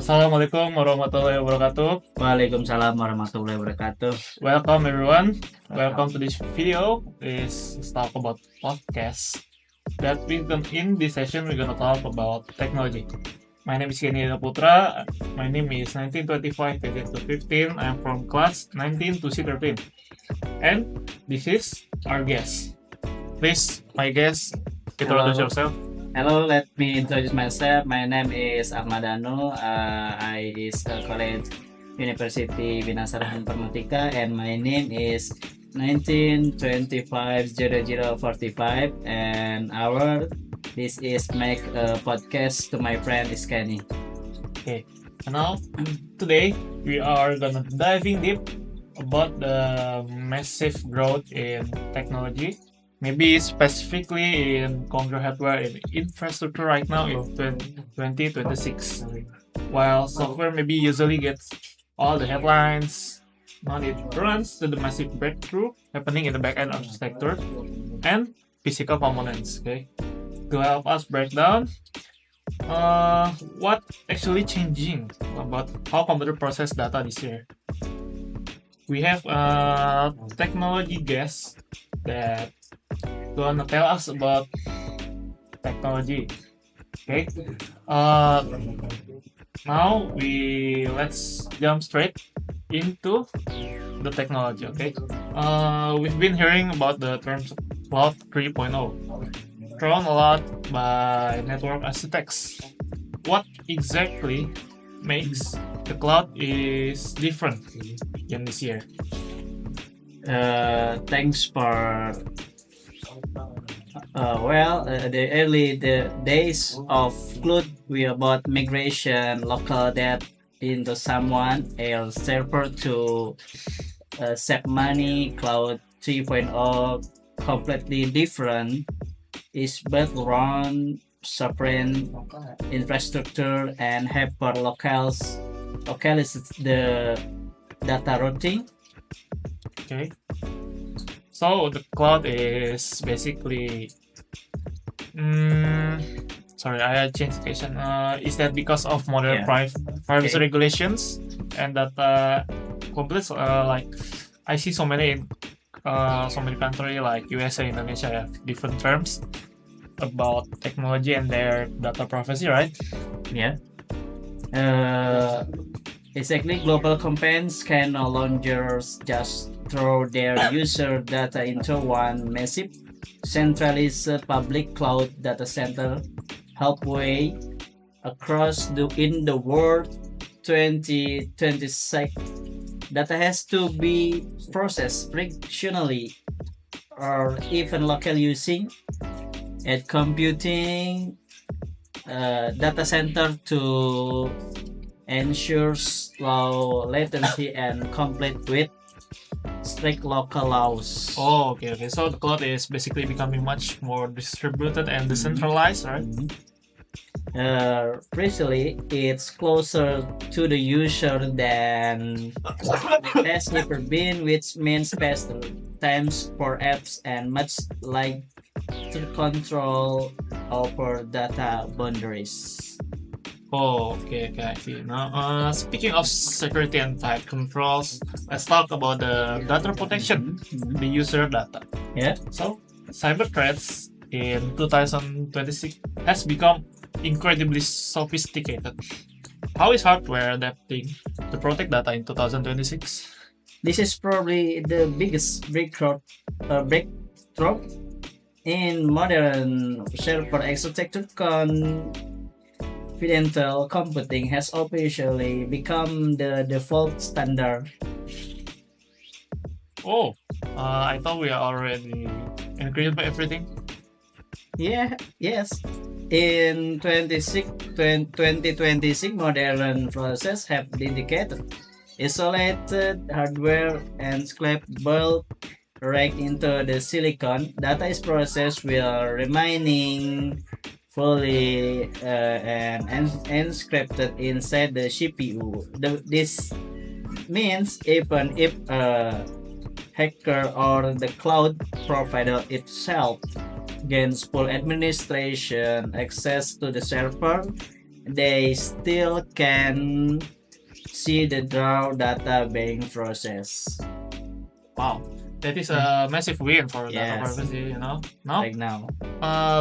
Assalamualaikum warahmatullahi wabarakatuh. Waalaikumsalam warahmatullahi wabarakatuh. Welcome everyone. Welcome to this video. This talk about podcast. In this session we're gonna talk about technology. My name is Edyana Putra. My name is 1925 to 15. I'm from class 19 to C13. And this is our guest. Please, my guest, introduce yourself. Hello, let me introduce myself. My name is Ahmad Danu. I is college University Bina Sarana Informatika, and my name is 1925 and this is make a podcast to my friend Iskani. Okay, and now today we are gonna diving deep about the massive growth in technology, maybe specifically in computer hardware and infrastructure right now in 2026. While software maybe usually gets all the headlines, now it runs to the massive breakthrough happening in the backend architecture and physical components. Okay, to help us break down what actually changing about how computer process data this year. We have a technology guest that gonna tell us about technology. Okay. Now let's jump straight into the technology. Okay. We've been hearing about the terms Cloud 3.0, thrown a lot by network architects. What exactly makes the cloud is different in this year? Thanks for the days of cloud we about migration local data into someone else server to save money. Cloud 3.0 completely different. Is built around sovereign infrastructure and hyper locals. Local is the data routing. Okay. So the cloud is basically. Sorry, I changed the question. Is that because of modern privacy regulations and data complex? Like I see so many countries like USA, Indonesia have different terms about technology and their data privacy, right? Yeah. Exactly, global companies can no longer just throw their user data into one massive centralized public cloud data center halfway across in the world. 2026 data has to be processed regionally or even local using edge computing data center to ensure low latency and complete with strict local laws. Oh, okay. So the cloud is basically becoming much more distributed and decentralized, right? Precisely, it's closer to the user than it has ever been, which means faster times for apps and much like to control over data boundaries. Oh, okay, I see. Now, speaking of security and tight controls, let's talk about the data protection, the user data. Yeah. So, cyber threats in 2026 has become incredibly sophisticated. How is hardware adapting to protect data in 2026? This is probably the biggest breakthrough in modern server architecture. Confidential computing has officially become the default standard. Oh, I thought we are already encrypted by everything. Yes. In 2026, modern processors have dedicated, isolated hardware and scalable right into the silicon. Data is processed while remaining fully and encrypted inside the CPU. This means even if a hacker or the cloud provider itself gains full administration access to the server, they still can see the raw data being processed. Wow, that is a massive win for data Yes, privacy, Now, like now.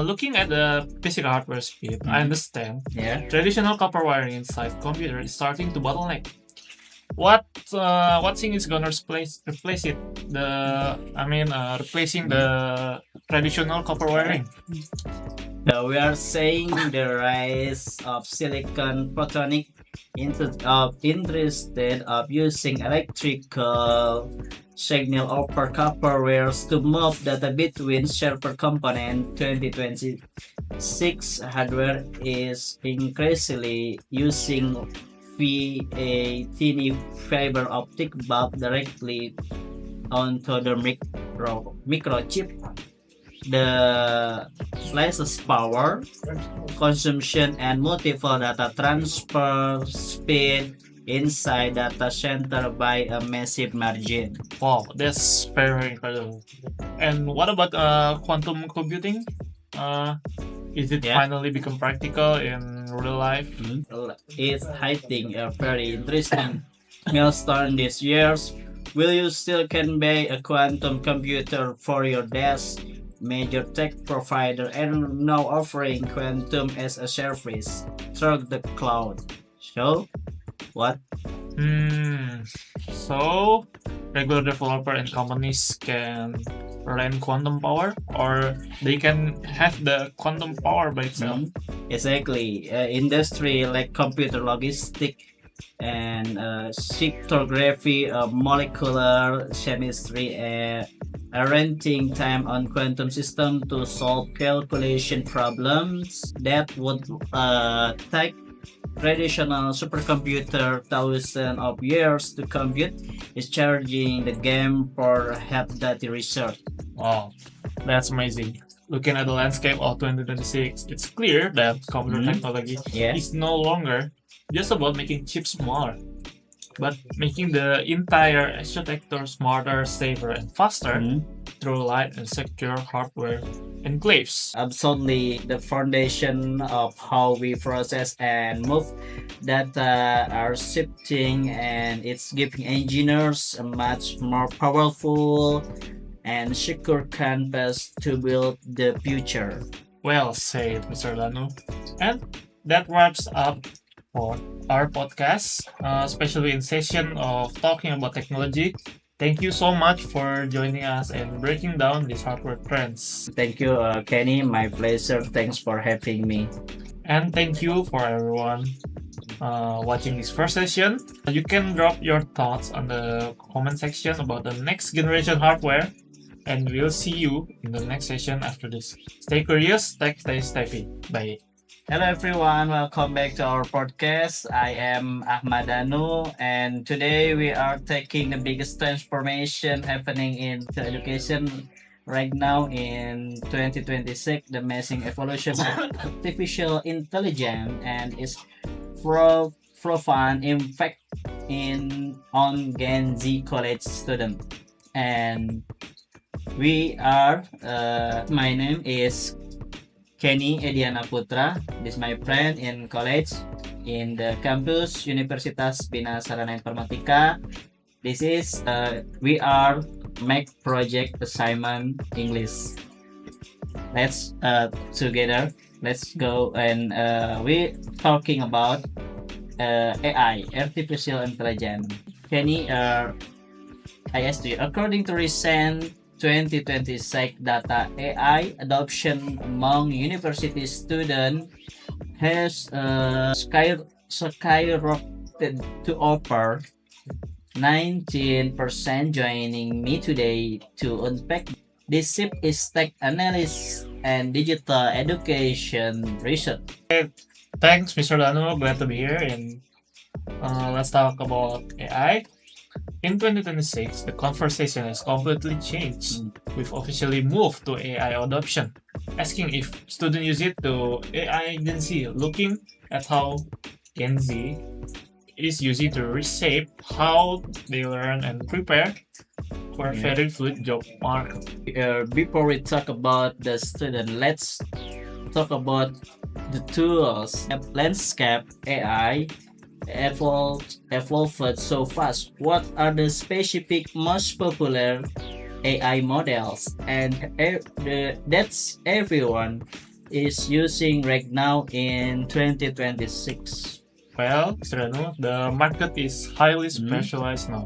looking at the physical hardware speed, I understand Yeah. traditional copper wiring inside computer is starting to bottleneck. What thing is gonna replace it? Replacing the traditional copper wiring. We are saying the rise of silicon photonic instead of using electrical signal over copper wires to move data between server component. 2026 hardware is increasingly using a tiny fiber optic bulb directly onto the microchip. The less power consumption and multiple data transfer speed inside data center by a massive margin. Wow, that's very incredible. And what about quantum computing? Uh, is it Yeah. finally become practical in real life? It's hitting a very interesting milestone this year. Will you still can buy a quantum computer for your desk? Major tech provider and now offering quantum as a service through the cloud. So, what? So regular developer and companies can rent quantum power, or they can have the quantum power by itself. Exactly. Industry like computer logistic and cryptography, molecular chemistry, are renting time on quantum system to solve calculation problems that would take traditional supercomputer thousands of years to compute. Is charging the game for health data research. Wow, that's amazing. Looking at the landscape of 2026, it's clear that computer technology Yeah. is no longer just about making chips smaller, but making the entire architecture smarter, safer, and faster through light and secure hardware enclaves. Absolutely, the foundation of how we process and move data are shifting, and it's giving engineers a much more powerful and secure canvas to build the future. Well said, Mr. Danu. And that wraps up for our podcast, especially in session of talking about technology. Thank you so much for joining us and breaking down these hardware trends. Thank you, Kenny. My pleasure. Thanks for having me. And thank you for everyone watching this first session. You can drop your thoughts on the comment section about the next generation hardware, and we'll see you in the next session after this. Stay curious, stay happy. Bye. Hello everyone, welcome back to our podcast. I am Ahmad Danu, and today we are taking the biggest transformation happening in education right now in 2026, the amazing evolution of artificial intelligence and its profound impact on Gen Z college student. And we are, my name is Kenny Edyana Putra. This is my friend in college in the campus Universitas Bina Sarana Informatika. This is we are make project assignment English. Let's together. Let's go and we talking about AI, artificial intelligence. Kenny, I asked you. According to recent 2026 data, AI adoption among university students has skyrocketed to over 19%. Joining me today to unpack this shift is tech analysis and digital education research. Thanks, Mr. Danu. Glad to be here. And let's talk about AI. In 2026, the conversation has completely changed. We've officially moved to AI adoption, asking if students use it to AI Gen Z, looking at how Gen Z is using to reshape how they learn and prepare for a very fluid job market. Before we talk about the student, let's talk about the tools landscape AI evolved so fast. What are the specific most popular AI models and that's everyone is using right now in 2026? Well, Sereno, the market is highly Mm. specialized now.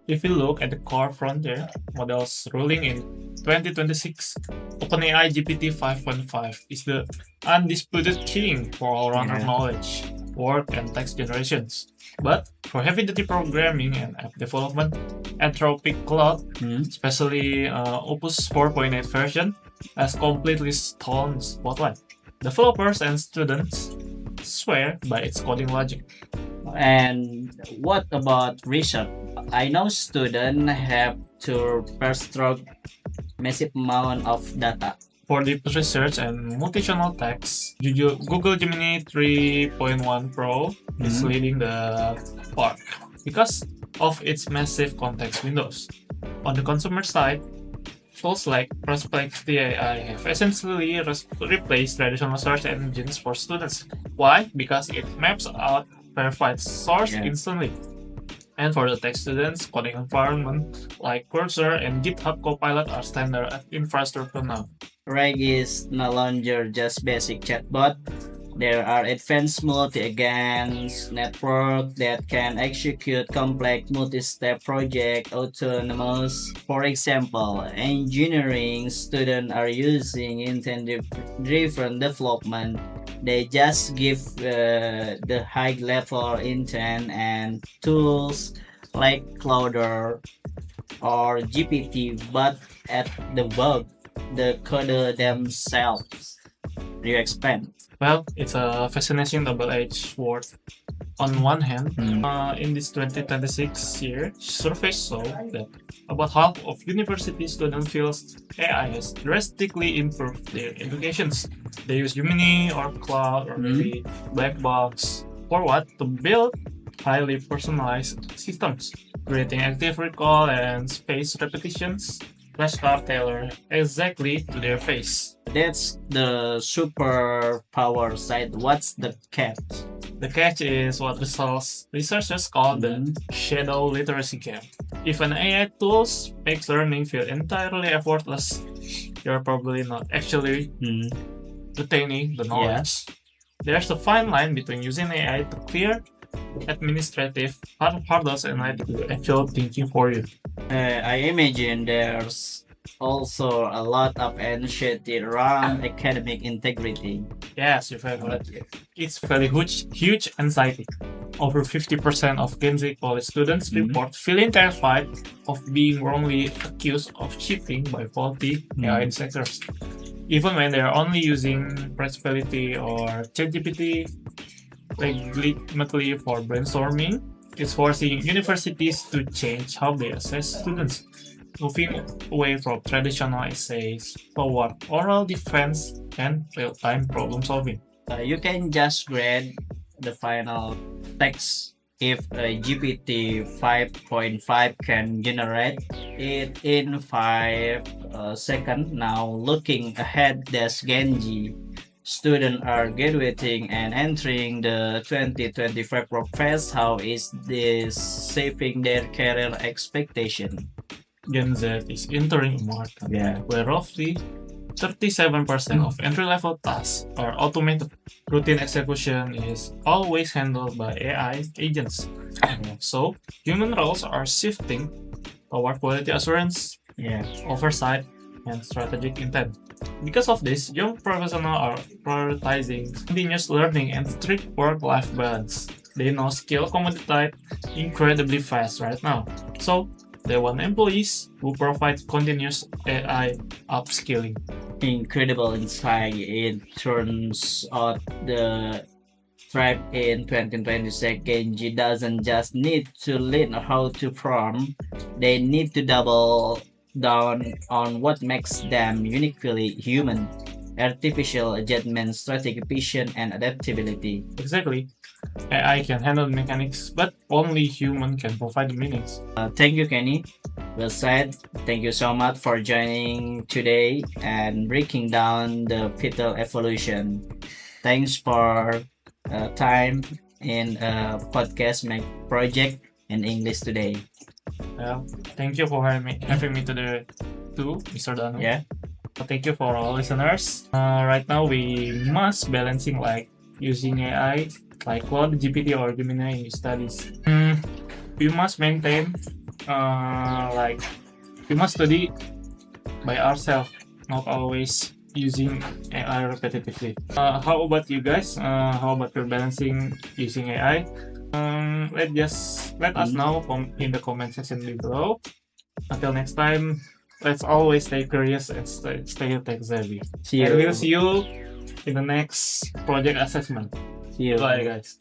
If you look at the core frontier models ruling in 2026, OpenAI GPT 5.5 is the undisputed king for all-rounder Yeah. knowledge, work, and text generations. But for heavy-duty programming and app development, Anthropic Cloud, Mm. especially Opus 4.8 version, has completely stolen the spotlight. Developers and students swear by its coding logic. And what about research? I know students have to stroke massive amount of data. For deep research and multi-channel text, Google Gemini 3.1 Pro is Mhm. leading the pack because of its massive context windows. On the consumer side, tools like Perplexity AI have essentially replaced traditional search engines for students. Why? Because it maps out verified source Yeah. instantly. And for the tech students, coding environment like Cursor and GitHub Copilot are standard infrastructure now. RAG is no longer just basic chatbot. There are advanced multi-agents network that can execute complex multi-step project autonomous. For example, engineering students are using intent-driven development. They just give the high-level intent and tools like Clouder or GPT, but at the bug, the coder themselves. Do you expand? Well, it's a fascinating double-edged sword. On one hand, in this 2026 year, surveys show that about half of university students feels AI has drastically improved their educations. They use Gemini or Cloud or maybe Black Box for what? To build highly personalized systems, creating active recall and spaced repetitions. Flashcard tailor exactly to their face. That's the superpower side. What's the catch? The catch is what researchers call the shadow literacy gap. If an AI tool makes learning feel entirely effortless, you're probably not actually retaining the knowledge. There's a fine line between using AI to clear administrative hurdles and AI to do actual thinking for you. I imagine there's also a lot of anxiety around academic integrity. Yes, you're very right. It's very huge anxiety. Over 50% of Gen Z college students report feeling terrified of being wrongly accused of cheating by faulty AI instructors. Even when they're only using Perplexity or ChatGPT legitimately for brainstorming, it's forcing universities to change how they assess students, moving away from traditional essays toward oral defense and real-time problem solving. You can just grade the final text if a GPT 5.5 can generate it in 5 seconds. Now, looking ahead, there's Genji. Students are graduating and entering the 2025 profess. How is this shaping their career expectation? Gen Z is entering a market where roughly 37% of entry-level tasks are automated. Routine execution is always handled by AI agents. So, human roles are shifting toward quality assurance, oversight, and strategic intent. Because of this, young professionals are prioritizing continuous learning and strict work-life balance. They know skill commoditize incredibly fast right now. So, they want employees who provide continuous AI upskilling. Incredible insight. It turns out the tribe in 2026 Genji doesn't just need to learn how to farm, they need to double down on what makes them uniquely human. Artificial judgment, strategic vision, and adaptability. Exactly. AI can handle mechanics, but only human can provide the meanings. Thank you, Kenny. Well said. Thank you so much for joining today and breaking down the fetal evolution. Thanks for time in podcast my project in English today. Yeah. Thank you for having me to the too, Mr. Danu. Yeah. Thank you for all listeners. Right now we must balancing like using AI like Claude GPT or Gemini in your studies. We must maintain like we must study by ourselves, not always using AI repetitively. How about you guys? How about your balancing using AI? Let us know in the comment section below. Until next time, let's always stay curious and stay tech savvy. See And you. we'll see you in the next project assessment. See you. Bye, guys.